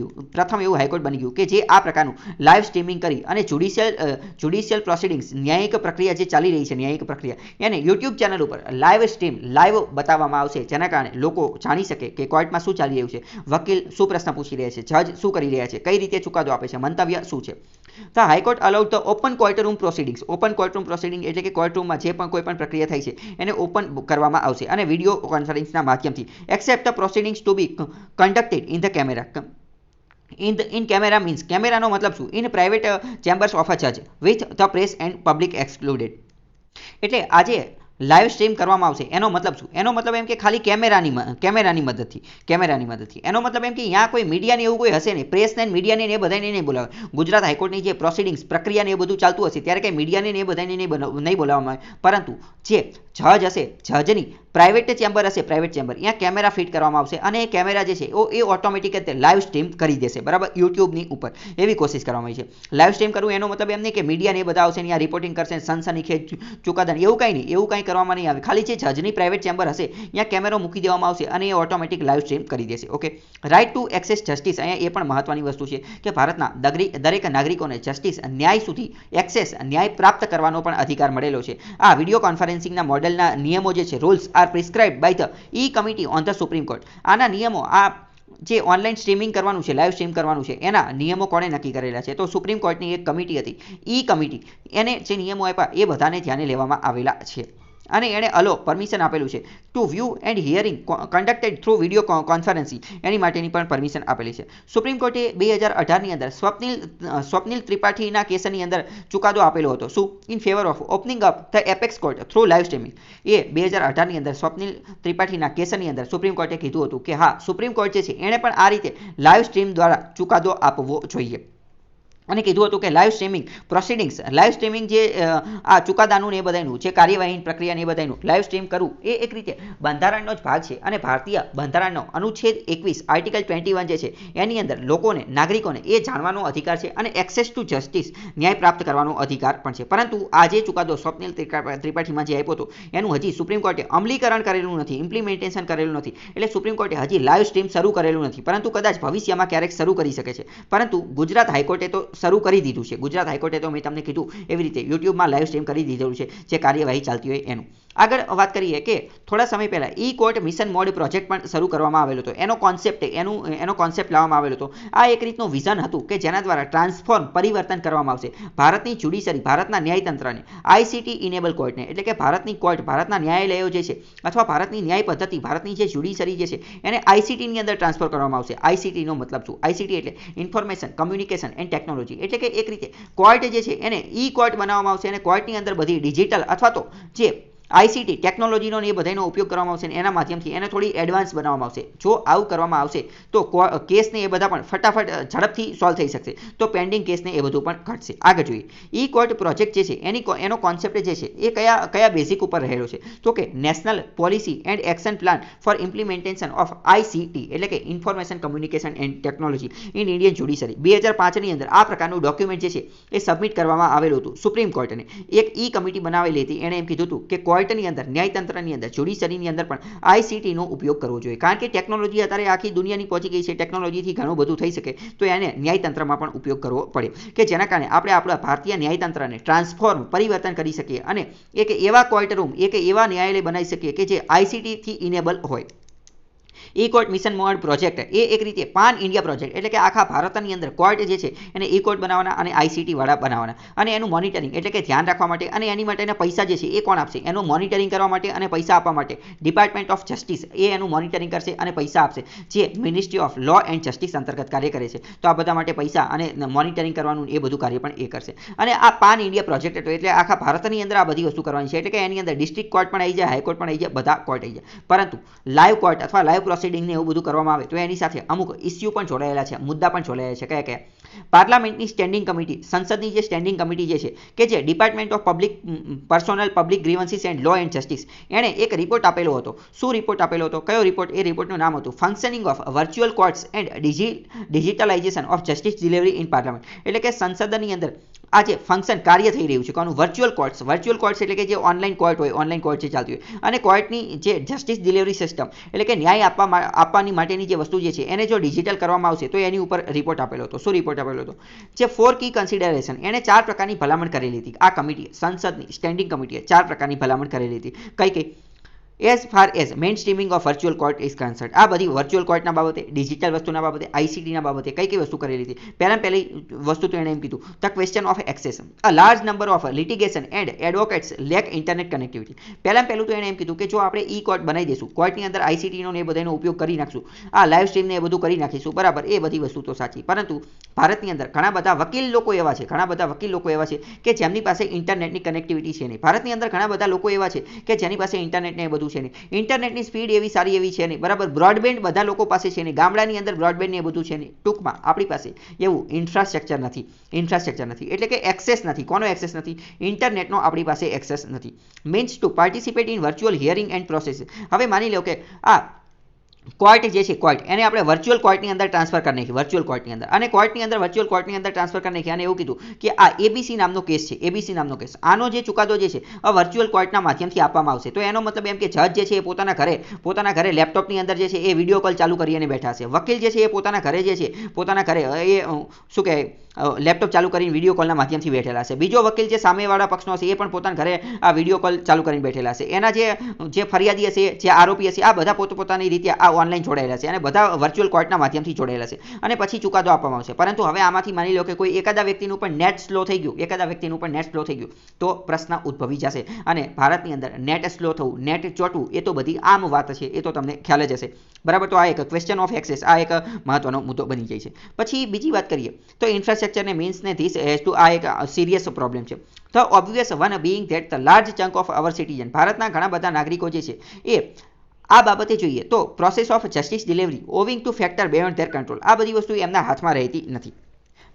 ગયું કે જે આ પ્રકારનું લાઈવ સ્ટ્રીમિંગ કરી અને જ્યુડિશિયલ પ્રોસિડિંગ્સ, ન્યાયિક પ્રક્રિયા જે ચાલી રહી છે, ન્યાયિક પ્રક્રિયા એને યુટ્યુબ ચેનલ ઉપર લાઈવ બતાવવામાં આવશે, જેના કારણે લોકો જાણી શકે કે કોર્ટમાં શું ચાલી રહ્યું છે, વકીલ શું પ્રશ્ન પૂછી રહ્યા છે, જજ શું કરી રહ્યા છે, કઈ રીતે ચુકાદો આપે છે, મંતવ્ય શું છે. તો high court allowed the open courtroom proceedings. Open courtroom proceeding એટલે કે કોર્ટરૂમમાં જે પણ કોઈ પણ પ્રક્રિયા થાય છે એને ઓપન કરવામાં આવશે અને વિડીયો કોન્ફરન્સના માધ્યમથી. Accept the proceedings to be conducted in the camera. In camera means, કેમેરાનો મતલબ શું, in private chambers of a જજ with the press and public excluded. એટલે આજે લાઈવ સ્ટ્રીમ કરવામાં આવશે એનો મતલબ શું, એનો મતલબ એમ કે ખાલી કેમેરાની મદદથી. એનો મતલબ એમ કે અહીંયા કોઈ મીડિયાને એવું કોઈ હશે નહીં, પ્રેસને મીડિયાને એ બધાને નહીં બોલાવે. ગુજરાત હાઈકોર્ટની જે પ્રોસિડિંગ્સ, પ્રક્રિયાને એ બધું ચાલતું હશે ત્યારે કંઈ મીડિયાને એ બધાને નહીં બોલાવવામાં આવે, પરંતુ જે જજ હશે, જજની પ્રાઇવેટ ચેમ્બર હશે, પ્રાઇવેટ ચેમ્બર, અહીંયા કેમેરા ફિટ કરવામાં આવશે અને એ કેમેરા જે છે એ ઓટોમેટિક રીતે લાઈવ સ્ટ્રીમ કરી દેશે, બરાબર, યુટ્યુબની ઉપર. એવી કોશિશ કરવામાં આવી છે. લાઈવ સ્ટ્રીમ કરવું એનો મતલબ એમ નહીં કે મીડિયાને એ બધા આવશે અહીંયા રિપોર્ટિંગ કરશે, સનસનીખેજ ચુકાદા, એવું કંઈ નહીં, એવું કંઈ કરવામાં નહીં આવે. ખાલી જે જજની પ્રાઇવેટ ચેમ્બર હશે અહીંયા કેમેરો મૂકી દેવામાં આવશે અને એ ઓટોમેટિક લાઈવ સ્ટ્રીમ કરી દેશે. Okay. Right to access justice, અહીંયા એ પણ મહત્વની વસ્તુ છે કે ભારતના દરેક નાગરિકોને જસ્ટિસ, ન્યાય સુધી એક્સેસ, ન્યાય પ્રાપ્ત કરવાનો પણ અધિકાર મળેલો છે. આ વિડીયો કોન્ફરન્સિંગના મોડેલના નિયમો જે છે, rules are prescribed by the e committee on the supreme court. આના નિયમો, આ જે ઓનલાઈન સ્ટ્રીમિંગ કરવાનું છે, લાઈવ સ્ટ્રીમ કરવાનું છે, એના નિયમો કોણે નક્કી કરેલા છે, તો સુપ્રીમ કોર્ટની એક કમિટી હતી, ઈ કમિટી, એને જે નિયમો આપ્યા એ બધાને ધ્યાને લેવામાં આવેલા છે. અને એણે પરમિશન આપેલું છે to view and hearing conducted through video conferencing, એની માટેની પણ પરમિશન આપેલી છે. સુપ્રીમ કોર્ટે 2018ની અંદર સ્વપ્નિલ ત્રિપાઠીના કેસની અંદર ચુકાદો આપેલો હતો. શું, in favour of opening up the apex court through live streaming. એ 2018ની અંદર સ્વપ્નિલ ત્રિપાઠીના કેસની અંદર સુપ્રીમ કોર્ટે કીધું હતું કે હા, સુપ્રીમ કોર્ટ જે છે એણે પણ આ રીતે લાઈવ સ્ટ્રીમ દ્વારા ચુકાદો આપવો જોઈએ. અને કીધું હતું કે live streaming proceedings, live streaming જે આ ચુકાદાનું ને એ બધાનું જે કાર્યવાહી પ્રક્રિયા ને એ બધાનું લાઈવ સ્ટ્રીમ કરવું એ એક રીતે બંધારણનો જ ભાગ છે. અને ભારતીય બંધારણનો અનુચ્છેદ 21 આર્ટિકલ 21 જે છે એની અંદર લોકોને, નાગરિકોને એ જાણવાનો અધિકાર છે અને એક્સેસ ટુ જસ્ટિસ, ન્યાય પ્રાપ્ત કરવાનો અધિકાર પણ છે. પરંતુ આ જે ચુકાદો સ્વપ્નિલ ત્રિપાઠીમાં જે આપ્યો હતો એનું હજી સુપ્રીમ કોર્ટે અમલીકરણ કરેલું નથી, ઇમ્પ્લિમેન્ટેશન કરેલું નથી. એટલે સુપ્રીમ કોર્ટે હજી લાઈવ સ્ટ્રીમ શરૂ કરેલું નથી, પરંતુ કદાચ ભવિષ્યમાં ક્યારેક શરૂ કરી શકે છે. પરંતુ ગુજરાત હાઈકોર્ટે તો શરૂ કરી દીધું છે. ગુજરાત હાઈકોર્ટે તો મેં તમને કીધું એવી રીતે યુટ્યુબમાં લાઈવ સ્ટ્રીમ કરી દીધેલું છે જે કાર્યવાહી ચાલતી હોય એનું. આગળ વાત કરીએ કે થોડા સમય પહેલા ઈ કોર્ટ મિશન મોડ પ્રોજેક્ટ પણ શરૂ કરવામાં આવેલો હતો. એનો કોન્સેપ્ટ લાવવામાં આવેલો હતો. આ એક રીતનું વિઝન હતું કે જેના દ્વારા ટ્રાન્સફોર્મ, પરિવર્તન કરવામાં આવશે ભારતની જ્યુડિશરી, ભારતના ન્યાયતંત્રને આઈસીટી ઇનેબલ કોર્ટને, એટલે કે ભારતની કોર્ટ, ભારતના ન્યાયાલયો જે છે અથવા ભારતની ન્યાય પદ્ધતિ, ભારતની જે જ્યુડિશરી જે છે એને આઈસીટીની અંદર ટ્રાન્સફર કરવામાં આવશે. આઈસીટીનો મતલબ શું? આઈસીટી એટલે ઇન્ફોર્મેશન કમ્યુનિકેશન એન્ડ ટેકનોલોજી, એટલે કે એક રીતે કોર્ટ જે છે એને ઈ કોર્ટ બનાવવામાં આવશે અને કોર્ટની અંદર બધી ડિજિટલ અથવા તો જે આઈસીટી ટેકનોલોજીનો એ બધાનો ઉપયોગ કરવામાં આવશે અને એના માધ્યમથી એને થોડી એડવાન્સ બનાવવામાં આવશે. જો આવું કરવામાં આવશે તો કેસને એ બધા પણ ફટાફટ ઝડપથી સોલ્વ થઈ શકશે. તો પેન્ડિંગ કેસને એ બધું પણ ઘટશે. આગળ જોઈએ ઈ કોર્ટ પ્રોજેક્ટ જે છે એનો કોન્સેપ્ટ જે છે એ કયા બેઝિક ઉપર રહેલો છે? તો કે national policy and action plan for implementation of ICT, એટલે કે information communication and technology in Indian judiciary. 2005ની અંદર આ પ્રકારનું ડોક્યુમેન્ટ જે છે એ સબમિટ કરવામાં આવેલું હતું સુપ્રીમ કોર્ટને. એક ઈ કમિટી બનાવેલી હતી. એણે એમ કીધું હતું કે કોર્ટની અંદર, ન્યાયતંત્રની અંદર, જ્યુડિશરીની અંદર પણ આઈસીટીનો ઉપયોગ કરવો જોઈએ. કારણ કે ટેકનોલોજી અત્યારે આખી દુનિયાની પહોંચી ગઈ છે. ટેકનોલોજીથી ઘણું બધું થઈ શકે તો એને ન્યાયતંત્રમાં પણ ઉપયોગ કરવો પડે કે જેના કારણે આપણે આપણા ભારતીય ન્યાયતંત્રને ટ્રાન્સફોર્મ, પરિવર્તન કરી શકીએ અને એક એવા કોર્ટ રૂમ, એક એવા ન્યાયાલય બનાવી શકીએ કે જે આઈસીટીથી ઇનેબલ હોય. ઈ કોર્ટ મિશન મોડ પ્રોજેક્ટ એ એક રીતે પાન ઇન્ડિયા પ્રોજેક્ટ, એટલે કે આખા ભારતની અંદર કોર્ટ જે છે એને ઈ કોર્ટ બનાવવાના અને આઈસીટી વાળા બનાવવાના અને એનું મોનિટરિંગ, એટલે કે ધ્યાન રાખવા માટે અને એની માટેના પૈસા જે છે એ કોણ આપશે? એનું મોનિટરિંગ કરવા માટે અને પૈસા આપવા માટે ડિપાર્ટમેન્ટ ઓફ જસ્ટિસ એ એનું મોનિટરિંગ કરશે અને પૈસા આપશે, જે ministry of law and justice અંતર્ગત કાર્ય કરે છે. તો આ બધા માટે પૈસા અને મોનિટરિંગ કરવાનું એ બધું કાર્ય પણ એ કરશે. અને આ પાન ઇન્ડિયા પ્રોજેક્ટ હતો એટલે આખા ભારતની અંદર આ બધી વસ્તુ કરવાની છે. એટલે કે એની અંદર ડિસ્ટ્રિક્ટ કોર્ટ પણ આવી જાય, હાઈકોર્ટ પણ આવી જાય, બધા કોર્ટ આવી જાય. પરંતુ લાઈવ કોર્ટ અથવા લાઈવ પ્રોસિડિંગને એવું બધું કરવામાં આવે તો એની સાથે અમુક ઇસ્યુ પણ જોડાયેલા છે, મુદ્દા પણ જોડાયેલા છે. કયા? પાર્લામેન્ટની સ્ટેન્ડિંગ કમિટી, સંસદની જે સ્ટેન્ડિંગ કમિટી જે છે કે જે department of personnel public grievances and law and justice, એણે એક રિપોર્ટ આપેલો હતો. શું રિપોર્ટ આપેલો હતો? કયો રિપોર્ટ? એ રિપોર્ટનું નામ હતું functioning of virtual courts and digitalisation of justice delivery in parliament. એટલે કે સંસદની અંદર આ જે ફંક્શન કાર્ય થઈ રહ્યું છે કોનું? Virtual courts. વર્ચ્યુઅલ કોર્ટ્સ એટલે કે જે ઓનલાઈન કોર્ટ હોય, ઓનલાઈન કોર્ટ જે ચાલતી હોય, અને કોર્ટની જે જસ્ટિસ ડિલિવરી સિસ્ટમ, એટલે કે ન્યાય આપવાની માટેની જે વસ્તુ જે છે એને જો ડિજિટલ કરવામાં આવશે તો એની ઉપર રિપોર્ટ આપેલો હતો. શું રિપોર્ટ આપેલો હતો? જે 4 કી કન્સિડરેશન, એને 4 પ્રકારની ભલામણ કરેલી હતી. આ કમિટીએ, સંસદની સ્ટેન્ડિંગ કમિટીએ 4 પ્રકારની ભલામણ કરેલી હતી. કઈ? As far as main streaming of virtual court is concern. આ બધી વર્ચ્યુઅલ કોર્ટના બાબતે, ડિજિટલ વસ્તુના બાબતે, આઈસીટીના બાબતે કઈ વસ્તુ કરેલી હતી? પહેલી વસ્તુ તો એણે એમ કીધું the question of access. A large number of litigation and advocates lake internet connectivity. પહેલું તો એણે એમ કીધું કે જો આપણે ઈ કોર્ટ બનાવી દઈશું, કોર્ટની અંદર આઈસીટીનો ને એ બધાનો ઉપયોગ કરી નાખશું, આ લાઈવ સ્ટ્રીમને એ બધું કરી નાખીશું, બરાબર, એ બધી વસ્તુ તો સાચી. પરંતુ ભારતની અંદર ઘણા બધા વકીલ લોકો એવા છે કે જેમની પાસે ઇન્ટરનેટની કનેક્ટિવિટી છે નહીં. ભારતની અંદર ઘણા બધા લોકો એવા છે કે જેની પાસે ઇન્ટરનેટ ને એ બધું છે નહીં. ઇન્ટરનેટની સ્પીડ એવી સારી એવી છે નહીં, બરાબર. બ્રોડબેન્ડ બધા લોકો પાસે છે નહીં. ગામડાની અંદર બ્રોડબેન્ડ ને એ બધું છે નહીં. ટૂંકમાં આપણી પાસે એવું ઇન્ફ્રાસ્ટ્રક્ચર નથી. એટલે કે એક્સેસ નથી. કોનો એક્સેસ નથી? ઇન્ટરનેટનો આપણી પાસે એક્સેસ નથી. Means to participate in virtual hearing and process. હવે માની લો કે આ કોર્ટ જે છે, કોર્ટ એને આપણે વર્ચ્યુઅલ કોર્ટની અંદર ટ્રાન્સફર કરી નાખી, વર્ચ્યુઅલ કોર્ટની અંદર, અને કોર્ટની અંદર વર્ચ્યુઅલ કોર્ટની અંદર ટ્રાન્સફર કરી નાખી અને એવું કીધું કે આ એબીસી નામનો કેસ છે, એબીસી નામનો કેસ, આનો જે ચુકાદો જે છે આ વર્ચ્યુઅલ કોર્ટના માધ્યમથી આપવામાં આવશે. તો એનો મતલબ એમ કે જજ જે છે એ પોતાના ઘરે લેપટોપની અંદર જે છે એ વિડીયો કોલ ચાલુ કરીને બેઠા છે. વકીલ જે છે એ પોતાના ઘરે એ શું કહે લેપટોપ ચાલુ કરીને વિડીયો કોલના માધ્યમથી બેઠેલા છે. બીજો વકીલ જે સામેવાળા પક્ષનો હશે એ પણ પોતાના ઘરે આ વિડીયો કોલ ચાલુ કરીને બેઠેલા છે. એના જે ફરિયાદી હશે, જે આરોપી હશે, આ બધા પોતપોતાની રીતે આ ઓનલાઈન જોડાયેલા છે અને બધા વર્ચ્યુઅલ કોર્ટના માધ્યમથી જોડાયેલા છે અને પછી ચુકાદો આપવામાં આવશે. પરંતુ હવે આમાંથી માની લો કે કોઈ એકાદા વ્યક્તિનું પણ નેટ સ્લો થઈ ગયું, તો પ્રશ્ન ઉદ્ભવી જશે. અને ભારતની અંદર નેટ સ્લો થવું, નેટ ચોટવું એ તો બધી આમ વાત છે, એ તો તમને ખ્યાલ જ હશે, બરાબર. તો આ એક ક્વેશ્ચન ઓફ એક્સેસ, આ એક મહત્વનો મુદ્દો બની જાય છે. પછી બીજી વાત કરીએ તો ઇન્ફ્રાસ્ટ્રક્ચરને મીન્સને ધીસ હેઝ ટુ, આ એક સિરિયસ પ્રોબ્લેમ છે. તો obvious one being that the large chunk of our citizen, ભારતના ઘણા બધા નાગરિકો જે છે એ આ બાબતે જોઈએ તો process of justice delivery owing two factor beyond there control, આ બધી વસ્તુ એમના હાથમાં રહેતી નથી.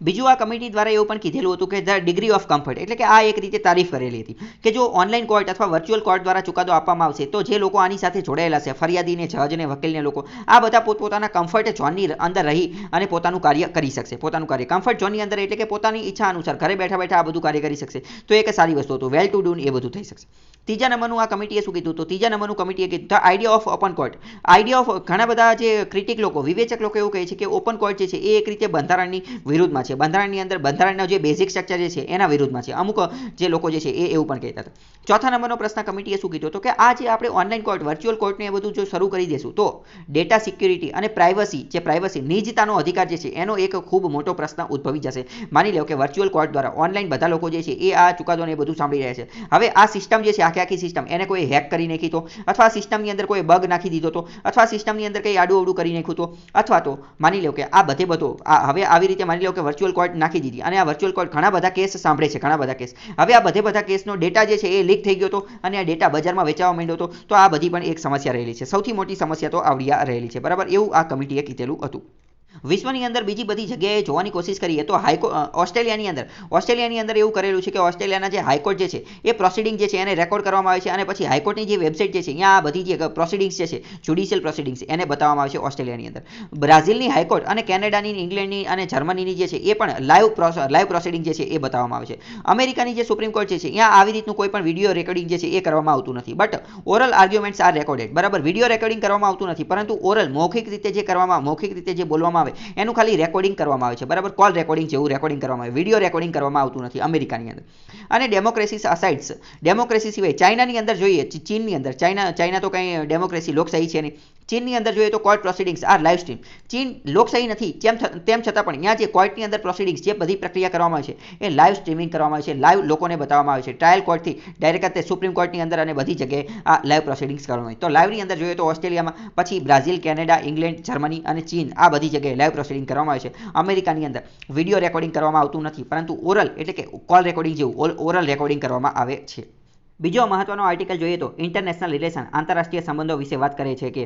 બીજું આ કમિટી દ્વારા એવું પણ કીધેલું હતું કે ધ ડિગ્રી ઓફ કમ્ફર્ટ, એટલે કે આ એક રીતે તારીફ કરેલી હતી કે જો ઓનલાઈન કોર્ટ અથવા વર્ચ્યુઅલ કોર્ટ દ્વારા ચુકાદો આપવામાં આવશે તો જે લોકો આની સાથે જોડાયેલા છે, ફરિયાદીને, જજને, વકીલને લોકો, આ બધા પોતપોતાના કમ્ફર્ટ ઝોનની અંદર રહી અને પોતાનું કાર્ય કરી શકશે. પોતાનું કાર્ય કમ્ફર્ટ ઝોનની અંદર એટલે કે પોતાની ઈચ્છા અનુસાર ઘરે બેઠા બેઠા આ બધું કાર્ય કરી શકશે. તો એક સારી વસ્તુ હતું. વેલ ટુ ડુ એ બધું થઈ શકશે. ત્રીજા નંબરનું આ કમિટીએ શું કીધું? તો ત્રીજા નંબરનું કમિટીએ કીધું the idea of open court. Idea of ઘણા બધા જે ક્રિટિક લોકો, વિવેચક લોકો એવું કહે છે કે ઓપન કોર્ટ જે છે એ એક રીતે બંધારણની વિરુદ્ધમાં છે. બંધારણની અંદર બંધારણનો જે બેઝિક સ્ટ્રક્ચર જે છે એના વિરુદ્ધમાં છે. અમુક જે લોકો જે છે એ એવું પણ કહેતા હતા. ચોથા નંબરનો પ્રશ્ન કમિટીએ શું કીધું? તો કે આ જે આપણે ઓનલાઈન કોર્ટ, વર્ચ્યુઅલ કોર્ટને એ બધું જો શરૂ કરી દેશું તો ડેટા સિક્યુરિટી અને પ્રાઇવસી નિજતાનો અધિકાર જે છે એનો એક ખૂબ મોટો પ્રશ્ન ઉદ્ભવી જશે. માની લો કે વર્ચ્યુઅલ કોર્ટ દ્વારા ઓનલાઈન બધા લોકો જે છે એ આ ચુકાદોને એ બધું સાંભળી રહ્યા છે. હવે આ સિસ્ટમ જે છે, આખી સિસ્ટમ, એને કોઈ હેક કરી નાખી તો, અથવા સિસ્ટમની અંદર કોઈ બગ નાખી દીધો તો, અથવા સિસ્ટમની અંદર કંઈ આડું અવડું કરી નાખ્યું તો, અથવા તો માની લો કે આ બધો હવે આવી રીતે માની લો કે વર્ચ્યુઅલ કોર્ટ નાખી દીધી અને આ વર્ચ્યુઅલ કોર્ટ ઘણા બધા કેસ સાંભળે છે, ઘણા બધા કેસ. હવે આ બધા કેસનો ડેટા જે છે એ લીક થઈ ગયો હતો અને આ ડેટા બજારમાં વેચાવા માંડ્યો હતો. તો આ બધી પણ એક સમસ્યા રહેલી છે. સૌથી મોટી સમસ્યા તો આવડી રહેલી છે. બરાબર, એવું આ કમિટીએ કીધેલું હતું. વિશ્વની અંદર બીજી બધી જગ્યાએ જોવાની કોશિશ કરીએ તો ઓસ્ટ્રેલિયાની અંદર એવું કરેલું છે કે ઓસ્ટ્રેલિયાના જે હાઈકોર્ટ જે છે એ પ્રોસિડિંગ જે છે એને રેકોર્ડ કરવામાં આવે છે અને પછી હાઈકોર્ટની જે વેબસાઇટ જે છે ત્યાં આ બધી જે પ્રોસિડિંગ્સ જે છે, જ્યુડિશિયલ પ્રોસિડિંગ્સ, એને બતાવવામાં આવે છે ઓસ્ટ્રેલિયાની અંદર. બ્રાઝિલની હાઈકોર્ટ અને કેનેડાની, ઇંગ્લેન્ડની અને જર્મનીની જે છે એ પણ લાઈવ પ્રોસિડિંગ જે છે એ બતાવવામાં આવે છે. અમેરિકાની જે સુપ્રીમ કોર્ટ જે છે ત્યાં આવી રીતનું કોઈ પણ વિડીયો રેકોર્ડિંગ જે છે એ કરવામાં આવતું નથી. But oral arguments are recorded. બરાબર, વિડીયો રેકોર્ડિંગ કરવામાં આવતું નથી, પરંતુ ઓરલ, મૌખિક રીતે જે બોલવામાં આવે એનું ખાલી રેકોર્ડિંગ કરવામાં આવે છે. બરાબર, કોલ રેકોર્ડિંગ જેવું રેકોર્ડિંગ કરવામાં આવે, વિડીયો રેકોર્ડિંગ કરવામાં આવતું નથી અમેરિકાની અંદર. અને ડેમોક્રેસી સાઇટ્સ, ડેમોક્રેસી સિવાય ચાઇનાની અંદર જોઈએ, ચીનની અંદર, ચાઇના તો કંઈ ડેમોક્રેસી, લોકશાહી છે નહીં. ચીનની અંદર જોઈએ તો court proceedings R live stream. ચીન લોકશાહી નથી તેમ છતાં પણ ત્યાં જે કોર્ટની અંદર પ્રોસિડિંગ્સ, જે બધી પ્રક્રિયા કરવામાં આવે છે એ લાઈવ સ્ટ્રીમિંગ કરવામાં આવે છે, લાઈવ લોકોને બતાવવામાં આવે છે. ટ્રાયલ કોર્ટથી ડાયરેક્ટ તે સુપ્રીમ કોર્ટની અંદર અને બધી જગ્યાએ આ લાઈવ પ્રોસિડિંગ્સ કરવામાં આવે. તો લાઈવની અંદર જોઈએ તો ઓસ્ટ્રેલિયામાં, પછી બ્રાઝિલ, કેનેડા, ઇંગ્લેન્ડ, જર્મની અને ચીન, આ બધી જગ્યાએ લાઈવ પ્રોસિડિંગ કરવામાં આવે છે. અમેરિકાની અંદર વિડીયો રેકોર્ડિંગ કરવામાં આવતું નથી, પરંતુ ઓરલ એટલે કે કોલ રેકોર્ડિંગ જેવું ઓરલ રેકોર્ડિંગ કરવામાં આવે છે. બીજો મહત્વનો આર્ટિકલ જોઈએ તો ઇન્ટરનેશનલ રિલેશન, આંતરરાષ્ટ્રીય સંબંધો વિશે વાત કરે છે કે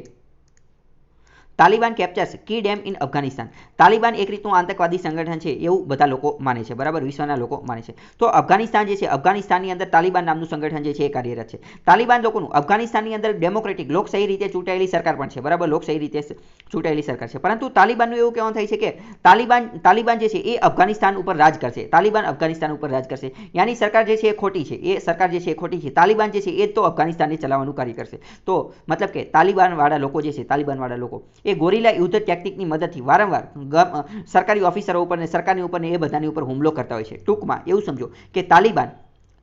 Taliban captures key dam in Afghanistan. Taliban એક રીતનું આતંકવાદી સંગઠન છે એવું બધા લોકો માને છે. બરાબર, વિશ્વના લોકો માને છે. તો અફઘાનિસ્તાન જે છે, અફઘાનિસ્તાનની અંદર તાલિબાન નામનું સંગઠન જે છે એ કાર્યરત છે. તાલિબાન લોકોનું અફઘાનિસ્તાનની અંદર ડેમોક્રેટિક, લોકશાહી રીતે ચૂંટાયેલી સરકાર પણ છે. બરાબર, લોકશાહી રીતે ચૂંટાયેલી સરકાર છે. પરંતુ તાલિબાનનું એવું કહેવાનું થાય છે કે તાલિબાન જે છે એ અફઘાનિસ્તાન ઉપર રાજ કરશે. તાલિબાન અફઘાનિસ્તાન ઉપર રાજ કરશે. ત્યાંની સરકાર જે છે એ ખોટી છે. એ સરકાર જે છે એ ખોટી છે. તાલિબાન જે છે એ તો અફઘાનિસ્તાનને ચલાવવાનું કાર્ય કરશે. તો મતલબ કે તાલિબાનવાળા લોકો જે છે, તાલિબાનવાળા લોકો એ ગોરિલા યુદ્ધ ટેકનિકની મદદથી વારંવાર સરકારી ઓફિસરો ઉપર ને સરકારની ઉપર ને એ બધાની ઉપર હુમલો કરતા હોય છે. ટૂંકમાં એવું સમજો કે તાલિબાન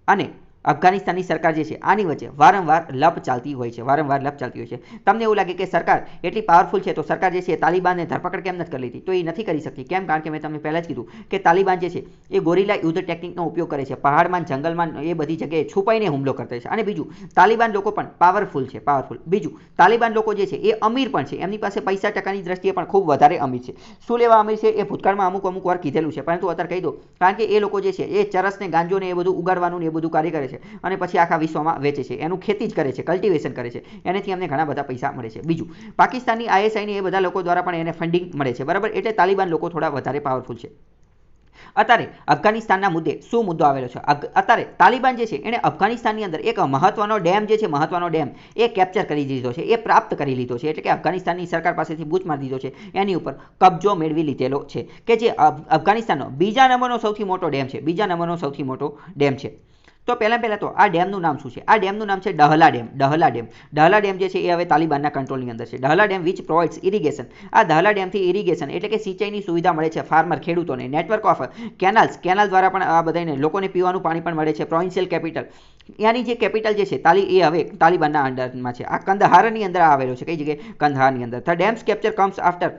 અને અફઘાનિસ્તાનની સરકાર જે છે આની વચ્ચે વારંવાર લપ ચાલતી હોય છે. તમને એવું લાગે કે સરકાર એટલી પાવરફુલ છે તો સરકાર જે છે તાલિબાનને ધરપકડ કેમ નથી કરી લીધી? તો એ નથી કરી શકતી. કેમ? કારણ કે મેં તમને પહેલાં જ કીધું કે તાલિબાન જે છે એ ગોરિલા યુદ્ધ ટેકનિકનો ઉપયોગ કરે છે. પહાડમાં, જંગલમાં, એ બધી જગ્યાએ છુપાઈને હુમલો કરતા છે. અને બીજું, તાલિબાન લોકો પણ પાવરફુલ છે. બીજું, તાલિબાન લોકો જે છે એ અમીર પણ છે. એમની પાસે પૈસા ટકાની દ્રષ્ટિએ પણ ખૂબ વધારે અમીર છે. શું લેવા અમીર છે એ ભૂતકાળમાં અમુક વાર કીધેલું છે, પરંતુ અત્યારે કહી દો. કારણ કે એ લોકો જે છે એ ચરસને, ગાંજોને એ બધું ઉગાડવાનું ને એ બધું કાર્ય કરે છે અને પછી આખા વિશ્વમાં વેચે છે. એનું ખેતી જ કરે છે, કલ્ટિવેશન કરે છે. એનાથી અમને ઘણા બધા પૈસા મળે છે. બીજું, પાકિસ્તાનની ISI એ બધા લોકો દ્વારા પણ એને ફંડિંગ મળે છે. બરાબર, એટલે તાલિબાન લોકો થોડા વધારે પાવરફુલ છે. અત્યારે અફઘાનિસ્તાનના મુદ્દે શું મુદ્દો આવેલો છે? અત્યારે તાલિબાન જે છે એણે અફઘાનિસ્તાનની અંદર એક મહત્વનો ડેમ જે છે, મહત્વનો ડેમ એ કેપ્ચર કરી દીધો છે, એ પ્રાપ્ત કરી લીધો છે. એટલે કે અફઘાનિસ્તાનની સરકાર પાસેથી બૂચ મારી દીધો છે, એની ઉપર કબજો મેળવી લીધેલો છે, કે જે અફઘાનિસ્તાનનો બીજા નંબરનો સૌથી મોટો ડેમ છે. તો પહેલાં તો આ ડેમનું નામ શું છે? આ ડેમનું નામ છે ડહલા ડેમ જે છે એ હવે તાલિબાનના કંટ્રોલની અંદર છે. ડહલા ડેમ વિચ પ્રોવાઇડ્સ ઇરિગેશન. આ ડહલા ડેમથી ઇરિગેશન એટલે કે સિંચાઈની સુવિધા મળે છે ખેડૂતોને. નેટવર્ક ઓફ કેનાલ દ્વારા પણ આ બધાને લોકોને પીવાનું પાણી પણ મળે છે. પ્રોવિન્શિયલ કેપિટલ, ત્યાંની જે કેપિટલ જે છે એ હવે તાલિબાનના અંડરમાં છે. આ કંદહારની અંદર આવેલો છે. કઈ જગ્યાએ? કંદહારની અંદર. The dams capture comes after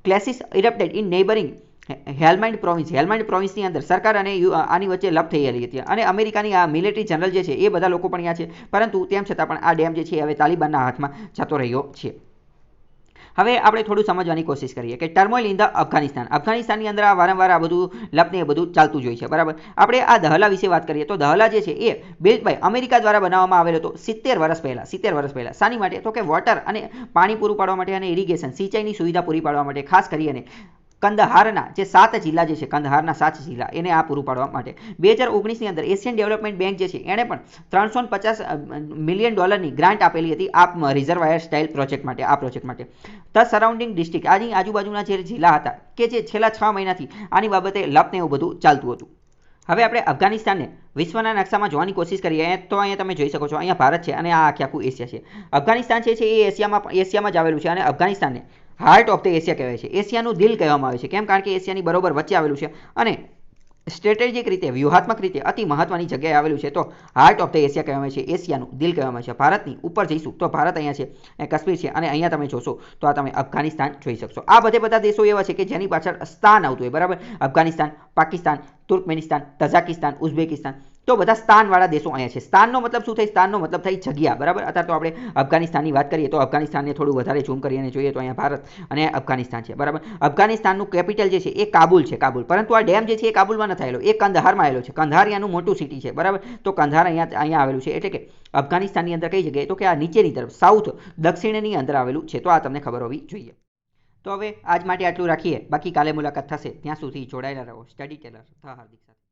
clashes erupted in neighbouring Helmand પ્રોવિન્સની અંદર સરકાર અને આની વચ્ચે લપ થયેલી હતી. અને અમેરિકાની આ મિલિટરી જનરલ જે છે એ બધા લોકો પણ અહીંયા છે, પરંતુ તેમ છતાં પણ આ ડેમ જે છે હવે તાલિબાનના હાથમાં જતો રહ્યો છે. હવે આપણે થોડું સમજવાની કોશિશ કરીએ કે ટર્મોઇલ ઇન ધ અફઘાનિસ્તાનની અંદર આ વારંવાર આ બધું લપને એ બધું ચાલતું જ હોય છે. બરાબર, આપણે આ દહલા વિશે વાત કરીએ તો દહલા જે છે એ બિલ્ટ બાય અમેરિકા દ્વારા બનાવવામાં આવેલો હતો 70 વર્ષ પહેલા. શાની માટે? તો કે વોટર અને પાણી પૂરું પાડવા માટે અને ઇરિગેશન, સિંચાઈની સુવિધા પૂરી પાડવા માટે, ખાસ કરીને કંદહારના જે 7 જિલ્લા જે છે, કંદહારના 7 જિલ્લા એને આ પૂરું પાડવા માટે 2019ની અંદર એશિયન ડેવલપમેન્ટ બેંક જે છે એણે પણ $350 મિલિયન ગ્રાન્ટ આપેલી હતી આ રિઝર્વાયર સ્ટાઇલ પ્રોજેક્ટ માટે. આ પ્રોજેક્ટ માટે ધ સરાઉન્ડિંગ ડિસ્ટ્રિક્ટ, આની આજુબાજુના જે જિલ્લા હતા કે જે છેલ્લા 6 મહિનાથી આની બાબતે લપને એવું બધું ચાલતું હતું. હવે આપણે અફઘાનિસ્તાનને વિશ્વના નકશામાં જોવાની કોશિશ કરીએ તો અહીંયા તમે જોઈ શકો છો, અહીંયા ભારત છે અને આ આખું એશિયા છે. અફઘાનિસ્તાન છે એ એશિયામાં જ આવેલું છે અને અફઘાનિસ્તાનને હાર્ટ ઓફ ધ એશિયા કહેવાય છે, એશિયાનું દિલ કહેવામાં આવે છે. કેમ? કારણ કે એશિયાની બરોબર વચ્ચે આવેલું છે અને સ્ટ્રેટેજિક રીતે, વ્યૂહાત્મક રીતે અતિ મહત્વની જગ્યાએ આવેલું છે. તો હાર્ટ ઓફ ધ એશિયા કહેવામાં આવે છે, એશિયાનું દિલ કહેવામાં આવે છે. ભારતની ઉપર જઈશું તો ભારત અહીંયા છે, કાશ્મીર છે અને અહીંયા તમે જોશો તો આ તમે અફઘાનિસ્તાન જોઈ શકશો. આ બધા દેશો એવા છે કે જેની પાછળ સ્થાન આવતું હોય, બરાબર. Afghanistan, Pakistan, Turkmenistan, Tajikistan, Uzbekistan, તો બધા સ્થાનવાળા દેશો અહીંયા છે. સ્થાનનો મતલબ શું થાય? સ્થાનનો મતલબ થાય જગ્યા, બરાબર. અત્યારે તો આપણે અફઘાનિસ્તાનની વાત કરીએ તો અફઘાનિસ્તાનને થોડું વધારે ઝૂમ કરીને જોઈએ તો અહીંયા ભારત અને અફઘાનિસ્તાન છે, બરાબર. અફઘાનિસ્તાનનું કેપિટલ જે છે એ કાબુલ છે, કાબુલ. પરંતુ આ ડેમ જે છે એ કાબુલમાં નથી આવેલો, એ કંદહારમાં આવેલો છે. કંદહાર અહીંયાનું મોટું સિટી છે, બરાબર. તો કંદહાર અહીંયા આવેલું છે. એટલે કે અફઘાનિસ્તાનની અંદર કઈ જગ્યાએ? તો કે આ નીચેની તરફ, સાઉથ દક્ષિણની અંદર આવેલું છે. તો આ તમને ખબર હોવી જોઈએ. તો હવે આજ માટે આટલું રાખીએ, બાકી કાલે મુલાકાત થશે. ત્યાં સુધી જોડાયેલા રહો સ્ટડી ટેલર હાર્દિક સાથે.